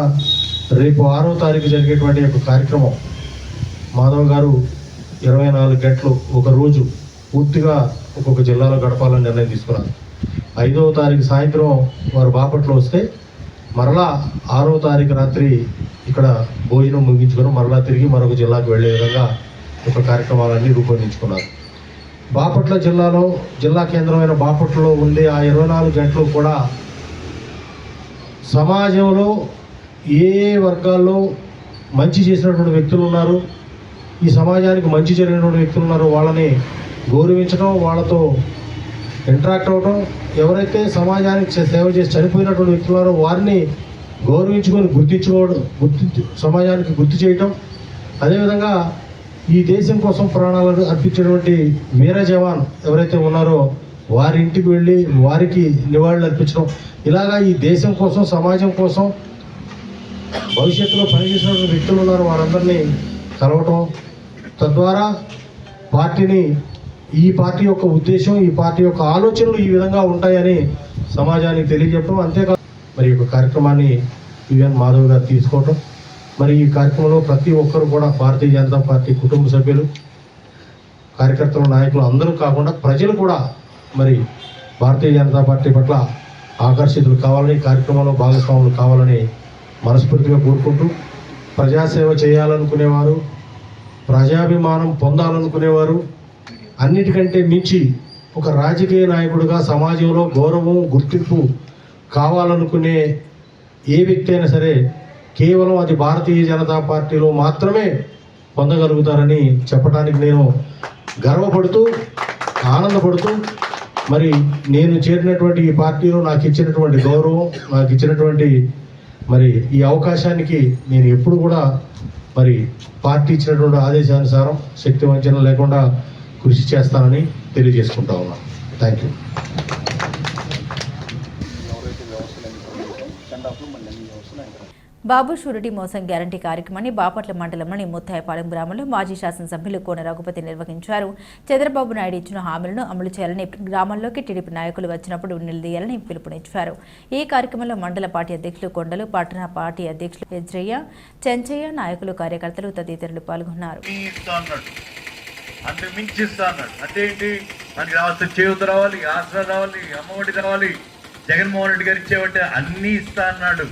రేపు 6వ తారీఖు జరిగేటువంటి ఒక కార్యక్రమం మాధవ్ గారు 24 గంటలు ఒక రోజు పూర్తిగా ఒక్కొక్క జిల్లాలో గడపాలని నిర్ణయం తీసుకున్నారు. 5వ తారీఖు సాయంత్రం వారు బాపట్లో వస్తే మరలా 6వ తారీఖు రాత్రి ఇక్కడ భోజనం ముగించుకొని మరలా తిరిగి మరొక జిల్లాకు వెళ్ళే విధంగా ఒక కార్యక్రమాలన్నీ రూపొందించుకున్నారు. బాపట్ల జిల్లాలో, జిల్లా కేంద్రమైన బాపట్లలో ఉండే ఆ 24 గంటలు కూడా సమాజంలో ఏ వర్గాల్లో మంచి చేసినటువంటి వ్యక్తులు ఉన్నారు, ఈ సమాజానికి మంచి జరిగినటువంటి వ్యక్తులు ఉన్నారు, వాళ్ళని గౌరవించడం, వాళ్ళతో ఇంటరాక్ట్ అవ్వడం, ఎవరైతే సమాజానికి సేవ చేసి చనిపోయినటువంటి వ్యక్తులు ఉన్నారో వారిని గౌరవించుకొని సమాజానికి గుర్తు చేయటం, అదేవిధంగా ఈ దేశం కోసం ప్రాణాలను అర్పించినటువంటి వీర జవాన్ ఎవరైతే ఉన్నారో వారి ఇంటికి వెళ్ళి వారికి నివాళులు అర్పించడం, ఇలాగా ఈ దేశం కోసం, సమాజం కోసం భవిష్యత్తులో పనిచేసినటువంటి వ్యక్తులు ఉన్నారు వారందరినీ కలవటం, తద్వారా పార్టీని, ఈ పార్టీ యొక్క ఉద్దేశం, ఈ పార్టీ యొక్క ఆలోచనలు ఈ విధంగా ఉంటాయని సమాజానికి తెలియజెప్పడం, అంతేకాదు మరి ఒక కార్యక్రమాన్ని వివిఎన్ మాధవ్ గారు తీసుకోవటం, మరి ఈ కార్యక్రమంలో ప్రతి ఒక్కరు కూడా భారతీయ జనతా పార్టీ కుటుంబ సభ్యులు, కార్యకర్తలు, నాయకులు అందరూ కాకుండా ప్రజలు కూడా మరి భారతీయ జనతా పార్టీ పట్ల ఆకర్షితులు కావాలని, కార్యక్రమంలో భాగస్వాములు కావాలని మనస్ఫూర్తిగా కోరుకుంటూ, ప్రజాసేవ చేయాలనుకునేవారు, ప్రజాభిమానం పొందాలనుకునేవారు, అన్నిటికంటే మించి ఒక రాజకీయ నాయకుడిగా సమాజంలో గౌరవం, గుర్తింపు కావాలనుకునే ఏ వ్యక్తి అయినా సరే కేవలం అది భారతీయ జనతా పార్టీలో మాత్రమే పొందగలుగుతారని చెప్పడానికి నేను గర్వపడుతూ, ఆనందపడుతూ, మరి నేను చేరినటువంటి ఈ పార్టీలో నాకు ఇచ్చినటువంటి గౌరవం, నాకు ఇచ్చినటువంటి మరి ఈ అవకాశానికి నేను ఎప్పుడు కూడా మరి పార్టీ ఇచ్చినటువంటి ఆదేశానుసారం శక్తి వంచన లేకుండా కృషి చేస్తానని తెలియజేసుకుంటా ఉన్నాను. Thank you. బాబు షూరిటీ మోసం గ్యారంటీ కార్యక్రమాన్ని బాపట్ల మండలంలోని ముత్తాయపాలెం గ్రామంలో మాజీ శాసనసభ్యులు కోన రఘుపతి నిర్వహించారు. చంద్రబాబు నాయుడు ఇచ్చిన హామీలను అమలు చేయాలని, గ్రామంలోకి టీడీపీ నాయకులు వచ్చినప్పుడు నిలదీయాలని పిలుపునిచ్చారు. ఈ కార్యక్రమంలో మండల పార్టీ అధ్యక్షులు కొండలు, పట్టణ పార్టీ అధ్యక్షులు ఎజ్రయ్య, చెంచయ్య, నాయకులు, కార్యకర్తలు తదితరులు పాల్గొన్నారు. జగన్మోహన్ రెడ్డి గారు ఇచ్చేవంటే అన్నీ ఇస్తా అన్నాడు.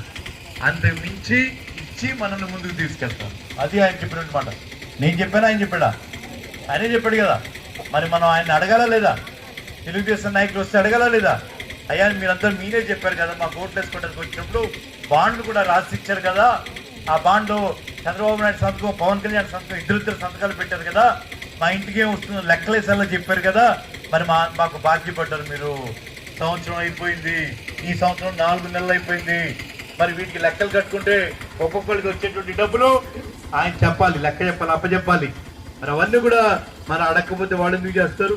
అంతకు మించి ఇచ్చి మనల్ని ముందుకు తీసుకెళ్తాం. అది ఆయన చెప్పినట్టు మాట. నేను చెప్పాను, ఆయన చెప్పాడా? ఆయనే చెప్పాడు కదా. మరి మనం ఆయన అడగాలా లేదా? తెలుగుదేశం నాయకులు వస్తే అడగాలా లేదా? అయ్యా మీరంతా మీరే చెప్పారు కదా, మా ఓట్లు వేసుకోవడానికి వచ్చినప్పుడు బాండ్లు కూడా రాసి ఇచ్చారు కదా, ఆ బాండ్లో చంద్రబాబు నాయుడు సంతకం, పవన్ కళ్యాణ్ సంతకం, ఇద్దరు సంతకాలు పెట్టారు కదా, మా ఇంటికి ఏం వస్తుందో లెక్కలేసేలా చెప్పారు కదా. మరి మాకు బాధ్యపడ్డారు మీరు. సంవత్సరం అయిపోయింది, ఈ సంవత్సరం 4 నెలలు అయిపోయింది. మరి వీటికి లెక్కలు కట్టుకుంటే ఒక్కొక్కరికి వచ్చేటువంటి డబ్బులు ఆయన చెప్పాలి, లెక్క చెప్పాలి, అప్పచెప్పాలి. మరి అవన్నీ కూడా మరి అడగకపోతే వాళ్ళు ఎందుకు చేస్తారు?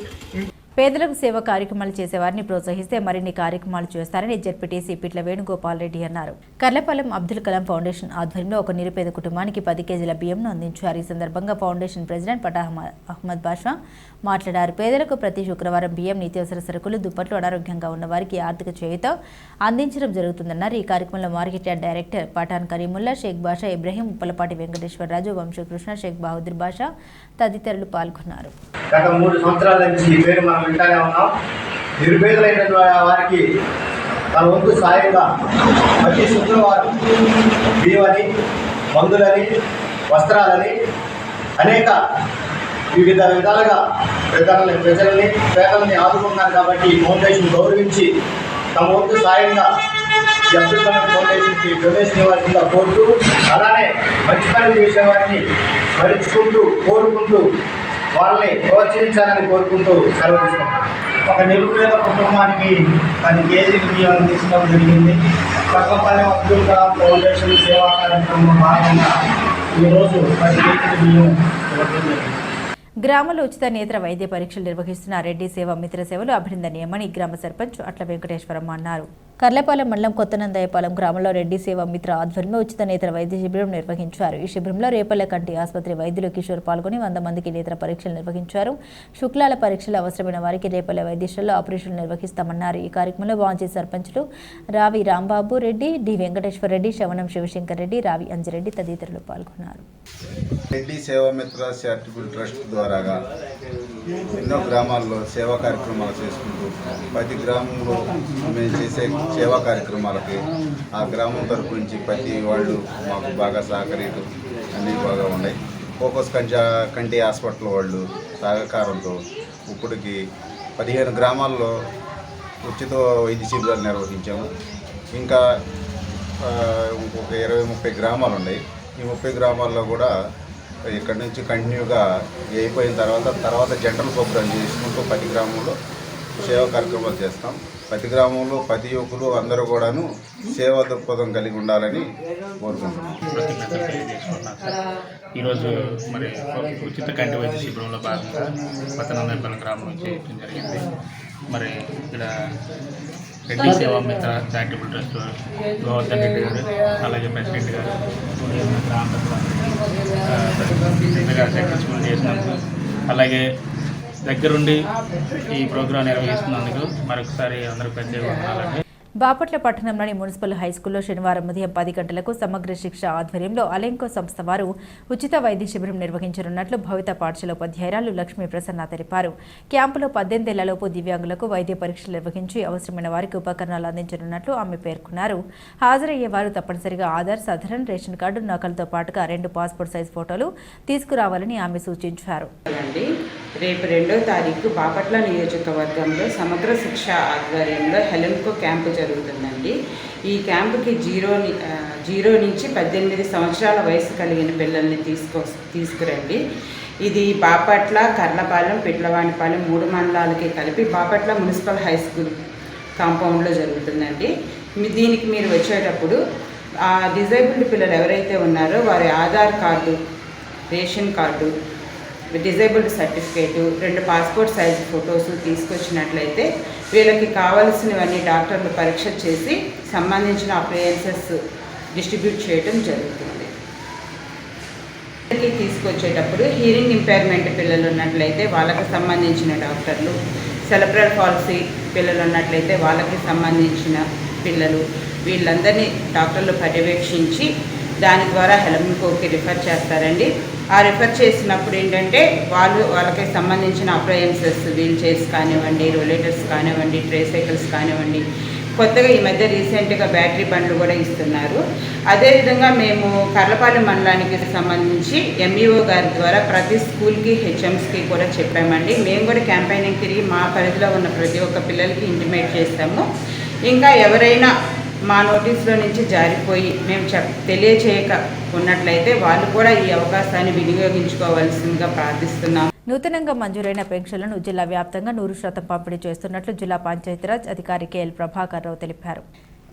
పేదలకు సేవ కార్యక్రమాలు చేసేవారిని ప్రోత్సహిస్తే మరిన్ని కార్యక్రమాలు చేస్తారని జెడ్పీటీసీ పిట్ల వేణుగోపాల్ రెడ్డి అన్నారు. కర్లపాలెం అబ్దుల్ కలాం ఫౌండేషన్ ఆధ్వర్యంలో ఒక నిరుపేద కుటుంబానికి 10 కేజీల బియ్యంను అందించారు. ఈ సందర్భంగా ఫౌండేషన్ ప్రెసిడెంట్ పటా అహ్మద్ బాషా మాట్లాడారు. పేదలకు ప్రతి శుక్రవారం బియ్యం, నిత్యావసర సరుకులు, దుప్పట్లు, అనారోగ్యంగా ఉన్న వారికి ఆర్థిక చేయూత అందించడం జరుగుతుందన్నారు. ఈ కార్యక్రమంలో market yard director Pathan Karimulla, Shaik Basha, Ibrahim, Uppalapati Venkateswararaju, Vamsakrishna, Shaik Bahadur Basha తదితరులు పాల్గొన్నారు. గత 3 సంవత్సరాల నుంచి ఈ పేరు మనం వింటానే ఉన్నాం. నిరుపేదలైన వారికి తన వంతు సాయంగా ప్రతి శుక్రవారం బియ్యమని, మందులని, వస్త్రాలని అనేక వివిధ విధాలుగా పేదలని ఆదుకుంటున్నారు. కాబట్టి ఈ ఫౌండేషన్ గౌరవించి తమ వంతు సాయంగా ఈ అబ్దుల్ కలాం ఫౌండేషన్కి డొనేషన్ ఇవ్వాల్సిందిగా కోరుతూ, అలానే మంచి పని చేసే వారిని స్మరించుకుంటూ కోరుకుంటూ వాళ్ళని ప్రోత్సహించాలని కోరుకుంటూ సెలవు తీసుకుంటాం. ఒక నిరుపేద కుటుంబానికి 10 కేజీల బియ్యం తీసుకోవడం జరిగింది. కర్లపాలెం అబ్దుల్ కలాం ఫౌండేషన్ సేవా కార్యక్రమంలో భాగంగా ఈరోజు 10 కేజీల బియ్యం ఇవ్వడం జరిగింది. గ్రామంలో ఉచిత నేత్ర వైద్య పరీక్షలు నిర్వహిస్తున్న రెడ్డి సేవ మిత్ర సేవలు అభినందనీయమని గ్రామ సర్పంచ్ అట్ల వెంకటేశ్వరమ్మ అన్నారు. కర్లపాలెం మండలం కొత్తనందయ్యపాలెం గ్రామంలో రెడ్డి సేవ మిత్ర ఆధ్వర్యంలో ఉచిత నేత్ర వైద్య శిబిరం నిర్వహించారు. ఈ శిబిరంలో రేపల్లె కంటి ఆసుపత్రి వైద్యులు కిషోర్ పాల్గొని 100 మందికి నేత్ర పరీక్షలు నిర్వహించారు. శుక్లాల పరీక్షలు అవసరమైన వారికి రేపల్లె వైద్యశాలలో ఆపరేషన్లు నిర్వహిస్తామన్నారు. ఈ కార్యక్రమంలో వాంచీ సర్పంచులు రావి రాంబాబు రెడ్డి, డి వెంకటేశ్వర రెడ్డి, శవనం శివశంకర్ రెడ్డి, రావి అంజిరెడ్డి తదితరులు పాల్గొన్నారు. రెడ్డి సేవామిత్ర చారిటబుల్ ట్రస్ట్ ద్వారాగా ఎన్నో గ్రామాల్లో సేవా కార్యక్రమాలు చేసుకుంటూ ప్రతి గ్రామంలో మేము చేసే సేవా కార్యక్రమాలకి ఆ గ్రామం తరపు నుంచి ప్రతి వాళ్ళు మాకు బాగా సహకరించు అన్నీ బాగా ఉన్నాయి. ఫోకస్ కంటి హాస్పిటల్ వాళ్ళు సహకారంతో ఇప్పటికి 15 గ్రామాల్లో ఉచిత వైద్య శిబిరాలు నిర్వహించాము. ఇంకా ఇంకొక 20-30 గ్రామాలు ఉన్నాయి. ఈ 30 గ్రామాల్లో కూడా ఇక్కడ నుంచి కంటిన్యూగా అయిపోయిన తర్వాత జనరల్ ప్రోగ్రామ్ చేసుకుంటూ ప్రతి గ్రామంలో సేవా కార్యక్రమాలు చేస్తాం. ప్రతి గ్రామంలో ప్రతి యువకులు అందరూ కూడాను సేవా దృక్పథం కలిగి ఉండాలని కోరుకుంటున్నాం. ఈరోజు మరి ఉచిత కంటి వైద్య శిబిరంలో భాగంగా కొత్తనందయ్యపాలెం గ్రామంలో చేయడం జరిగింది. మరి ఇక్కడ రెడ్డి సేవా మిత్ర చారిటబుల్ ట్రస్ట్ గోవర్ధన్ రెడ్డి గారు, అలాగే ప్రెసిడెంట్ గారు, గ్రామ సక్సెస్ఫుల్ చేసినందుకు, అలాగే దగ్గరుండి ఈ ప్రోగ్రాం నిర్వహిస్తున్నందుకు మరొకసారి అందరూ ప్రత్యేక వందనాలండి. బాపట్ల పట్టణంలోని మున్సిపల్ హైస్కూల్లో శనివారం ఉదయం 10 గంటలకు సమగ్ర శిక్ష ఆధ్వర్యంలో అలెంకో సంస్థ వారు ఉచిత వైద్య శిబిరం నిర్వహించనున్నట్లు భవిత పాఠశాల ఉపాధ్యాయురాలు లక్ష్మీ ప్రసన్న తెలిపారు. క్యాంపులో 18 ఏళ్లలోపు దివ్యాంగులకు వైద్య పరీక్షలు నిర్వహించి అవసరమైన వారికి ఉపకరణాలు అందించనున్నట్లు ఆమె పేర్కొన్నారు. హాజరయ్యే వారు తప్పనిసరిగా ఆధార్, సాధారణ రేషన్ కార్డు నకలతో పాటుగా 2 పాస్పోర్ట్ సైజ్ ఫోటోలు తీసుకురావాలని ఆమె సూచించారు. రేపు 2వ తారీఖు బాపట్ల నియోజకవర్గంలో సమగ్ర శిక్ష ఆధ్వర్యంలో హెలెన్కో క్యాంపు జరుగుతుందండి. ఈ క్యాంపుకి 0 నుంచి 18 సంవత్సరాల వయసు కలిగిన పిల్లల్ని తీసుకురండి. ఇది బాపట్ల, కర్లపాలెం, పిట్లవానిపాలెం 3 మండలాలకి కలిపి బాపట్ల మున్సిపల్ హై స్కూల్ కాంపౌండ్లో జరుగుతుందండి. దీనికి మీరు వచ్చేటప్పుడు ఆ డిజేబుల్డ్ పిల్లలు ఎవరైతే ఉన్నారో వారి Aadhaar card, ration card, disabled certificate, 2 passport size photos తీసుకొచ్చినట్లయితే వీళ్ళకి కావలసినవన్నీ డాక్టర్లు పరీక్ష చేసి సంబంధించిన అప్లయన్సెస్ డిస్ట్రిబ్యూట్ చేయడం జరుగుతుంది. తీసుకొచ్చేటప్పుడు హీరింగ్ ఇంపైర్మెంట్ పిల్లలు ఉన్నట్లయితే వాళ్ళకి సంబంధించిన డాక్టర్లు, సెలబ్రల్ పాలసీ పిల్లలు ఉన్నట్లయితే వాళ్ళకి సంబంధించిన పిల్లలు, వీళ్ళందరినీ డాక్టర్లు పర్యవేక్షించి దాని ద్వారా హెలెన్కోకి రిఫర్ చేస్తారండి. ఆ రిఫర్ చేసినప్పుడు ఏంటంటే వాళ్ళకి సంబంధించిన అప్లయన్సెస్, వీల్ చైర్స్ కానివ్వండి, రోలేటర్స్ కానివ్వండి, ట్రే సైకిల్స్ కానివ్వండి, కొత్తగా ఈ మధ్య రీసెంట్గా బ్యాటరీ బండ్లు కూడా ఇస్తున్నారు. అదేవిధంగా మేము కర్లపాలెం మండలానికి సంబంధించి ఎంఈఓ గారి ద్వారా ప్రతి స్కూల్కి, హెచ్ఎంస్కి కూడా చెప్పామండి. మేము కూడా క్యాంపెయినింగ్ తిరిగి మా పరిధిలో ఉన్న ప్రతి ఒక్క పిల్లలకి ఇంటిమేట్ చేస్తాము. ఇంకా ఎవరైనా మా నోటీసులో నుంచి జారిపోయి మేము తెలియచేయక ఉన్నట్లయితే వాళ్ళు కూడా ఈ అవకాశాన్ని వినియోగించుకోవాల్సిందిగా ప్రార్థిస్తున్నాం. నూతనంగా మంజూరైన పెన్షన్లను జిల్లా వ్యాప్తంగా 100% పంపిణీ చేస్తున్నట్లు జిల్లా పంచాయతీరాజ్ అధికారి కేఎల్ ప్రభాకర్ రావు తెలిపారు.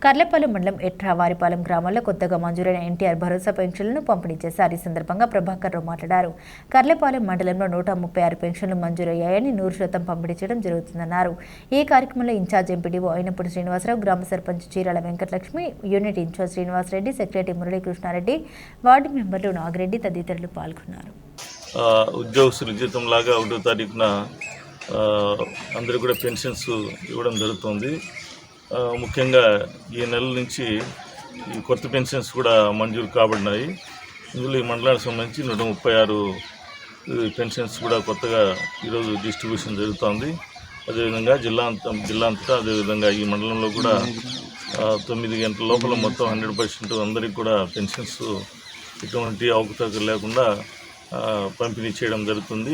కర్లపాలెం మండలం ఎట్రావారిపాలెం గ్రామాల్లో కొత్తగా మంజూరైన ఎన్టీఆర్ భరోసా పెన్షన్లను పంపిణీ చేశారు. ఈ సందర్భంగా ప్రభాకర్ రావు మాట్లాడారు. కర్లపాలెం మండలంలో 136 పెన్షన్లు మంజూరయ్యాయని 100% పంపిణీ చేయడం జరుగుతుందన్నారు. ఈ కార్యక్రమంలో ఇన్ఛార్జ్ ఎంపీడీఓ అయినప్పుడు శ్రీనివాసరావు, గ్రామ sarpanch Chirala Venkatalakshmi, unit in charge Srinivasareddy, secretary Muralikrishnareddy, ward మెంబర్లు నాగిరెడ్డి తదితరులు పాల్గొన్నారు. ఉద్యోగస్తుల జీతంలాగా 1వ తారీఖున అందరూ కూడా పెన్షన్స్ ఇవ్వడం జరుగుతుంది. ముఖ్యంగా ఈ నెల నుంచి ఈ కొత్త పెన్షన్స్ కూడా మంజూరు కాబడినాయి. ఇందులో ఈ మండలానికి సంబంధించి 136 పెన్షన్స్ కూడా కొత్తగా ఈరోజు డిస్ట్రిబ్యూషన్ జరుగుతోంది. అదేవిధంగా జిల్లా అంతటా అదేవిధంగా ఈ మండలంలో కూడా 9 గంటల లోపల మొత్తం 100% అందరికీ కూడా పెన్షన్స్ ఎటువంటి అవకతవకలు లేకుండా పంపిణీ చేయడం జరుగుతుంది.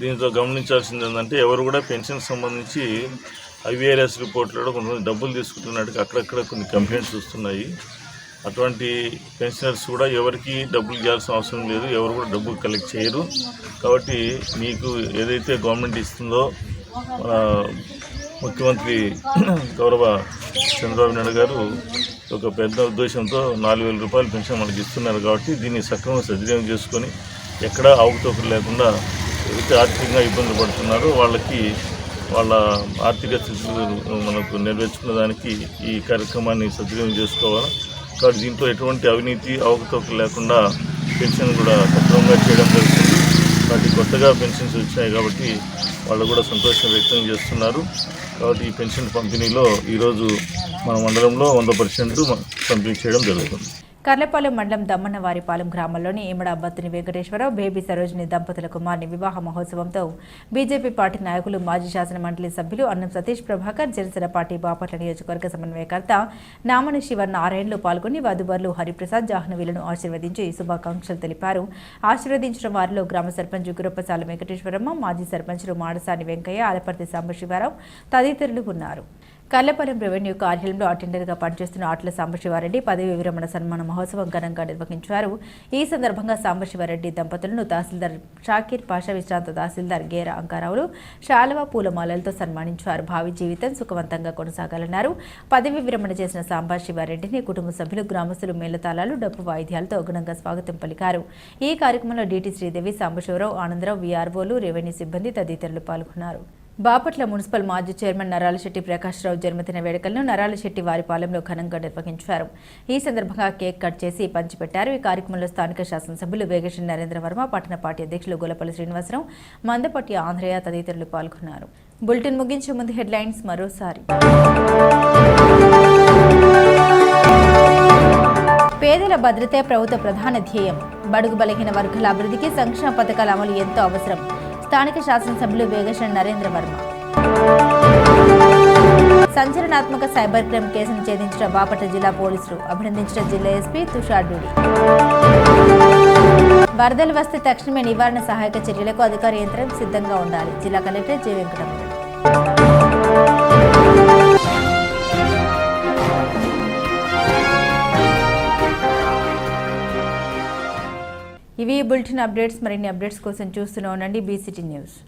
దీంతో గమనించాల్సింది ఏంటంటే ఎవరు కూడా పెన్షన్ సంబంధించి IVRS రిపోర్ట్లో కొంతమంది డబ్బులు తీసుకుంటున్నట్టుగా అక్కడక్కడ కొన్ని కంప్లైంట్స్ వస్తున్నాయి. అటువంటి పెన్షనర్స్ కూడా ఎవరికి డబ్బులు ఇవ్వాల్సిన అవసరం లేదు, ఎవరు కూడా డబ్బులు కలెక్ట్ చేయరు. కాబట్టి మీకు ఏదైతే గవర్నమెంట్ ఇస్తుందో ముఖ్యమంత్రి గౌరవ చంద్రబాబు నాయుడు గారు ఒక పెద్ద ఉద్దేశంతో 4,000 రూపాయలు పెన్షన్ మనకి ఇస్తున్నారు. కాబట్టి దీన్ని సక్రమంగా సద్వినియోగం చేసుకొని ఎక్కడా అవకతవకలు లేకుండా ఎవరైతే ఆర్థికంగా ఇబ్బంది పడుతున్నారో వాళ్ళకి వాళ్ళ ఆర్థిక స్థితులు మనకు నెరవేర్చుకునే దానికి ఈ కార్యక్రమాన్ని సద్వినియోగం చేసుకోవాలి. కాబట్టి దీంట్లో ఎటువంటి అవినీతి అవకతవకలు లేకుండా పెన్షన్ కూడా సక్రమంగా చేయడం జరుగుతుంది. కాబట్టి కొత్తగా పెన్షన్స్ వచ్చాయి కాబట్టి వాళ్ళు కూడా సంతోషం వ్యక్తం చేస్తున్నారు. కాబట్టి ఈ పెన్షన్ పంపిణీలో ఈరోజు మన మండలంలో 100% పంపిణీ చేయడం జరుగుతుంది. కర్లపాలెం మండలం దమ్మన్నవారిపాలెం గ్రామంలోని ఇమడ బత్తిని వెంకటేశ్వరరావు, బేబీ సరోజిని దంపతుల కుమార్ని వివాహ మహోత్సవంతో బీజేపీ పార్టీ నాయకులు, మాజీ శాసన మండలి సభ్యులు అన్నం సతీష్ ప్రభాకర్, జనసేన పార్టీ బాపట్ల నియోజకవర్గ సమన్వయకర్త నామని శివనారాయణలు పాల్గొని వధువరులు హరిప్రసాద్, జాహ్నవీలను ఆశీర్వదించి శుభాకాంక్షలు తెలిపారు. ఆశీర్వదించిన వారిలో గ్రామ సర్పంచ్ గురప్పసాల వెంకటేశ్వరమ్మ, మాజీ సర్పంచులు మాడసాని వెంకయ్య, ఆలపర్తి సాంబశివారావు తదితరులు ఉన్నారు. కర్లపాలెం రెవెన్యూ కార్యాలయంలో అటెండర్గా పనిచేస్తున్న ఆట్ల సాంబశివారెడ్డి పదవి విరమణ సన్మాన మహోత్సవం ఘనంగా నిర్వహించారు. ఈ సందర్భంగా సాంబశివారెడ్డి దంపతులను తహసీల్దార్ షాకీర్ పాషా, విశ్రాంత తహసీల్దార్ గేరా అంకారావులు శాలువా పూలమాలలతో సన్మానించారు. భావి జీవితం సుఖవంతంగా కొనసాగాలన్నారు. పదవి విరమణ చేసిన సాంబశివారెడ్డిని కుటుంబ సభ్యులు, గ్రామస్తులు మేళతాళాలు, డప్పు వాయిద్యాలతో ఘనంగా స్వాగతం పలికారు. ఈ కార్యక్రమంలో డీటీ శ్రీదేవి, సాంబశివరావు, ఆనందరావు, వీఆర్ఓలు, రెవెన్యూ సిబ్బంది తదితరులు పాల్గొన్నారు. బాపట్ల మున్సిపల్ మాజీ చైర్మన్ నరాలశెట్టి ప్రకాశ్రావు జన్మదిన వేడుకలను నరాలశెట్టి వారిపాలెంలో ఘనంగా నిర్వహించారు. ఈ సందర్భంగా కేక్ కట్ చేసి పంచిపెట్టారు. ఈ కార్యక్రమంలో స్థానిక శాసనసభ్యులు వేగేశ్వర నరేంద్రవర్మ, పట్టణ పార్టీ అధ్యక్షులు గొల్లపల్లి శ్రీనివాసరావు, మందపట్టి ఆంధ్రయ్య తదితరులు పాల్గొన్నారు. బులెటిన్ ముగించే ముందు హెడ్లైన్స్ మరోసారి. పేదల భద్రతే ప్రభుత్వ ప్రధాన ధ్యేయం. బడుగు బలహీన వర్గాల అభివృద్ధికి సంక్షేమ పథకాల అమలు ఎంతో అవసరం. స్థానిక శాసనసభ్యులు వేగేశ్వర నరేంద్రవర్మ. సంచలనాత్మక సైబర్ క్రైమ్ కేసును ఛేదించిన బాపట్ల జిల్లా పోలీసులు, అభినందించిన జిల్లా ఎస్పీ తుషార్ డూడి. వరదలు వస్తే తక్షణమే నివారణ సహాయక చర్యలకు అధికార యంత్రం సిద్ధంగా ఉండాలి. జిల్లా కలెక్టర్ జె వెంకటరమణ. ఇవి బులెటిన్ అప్డేట్స్. మరిన్ని అప్డేట్స్ కోసం చూస్తూనే ఉండండి BCT న్యూస్.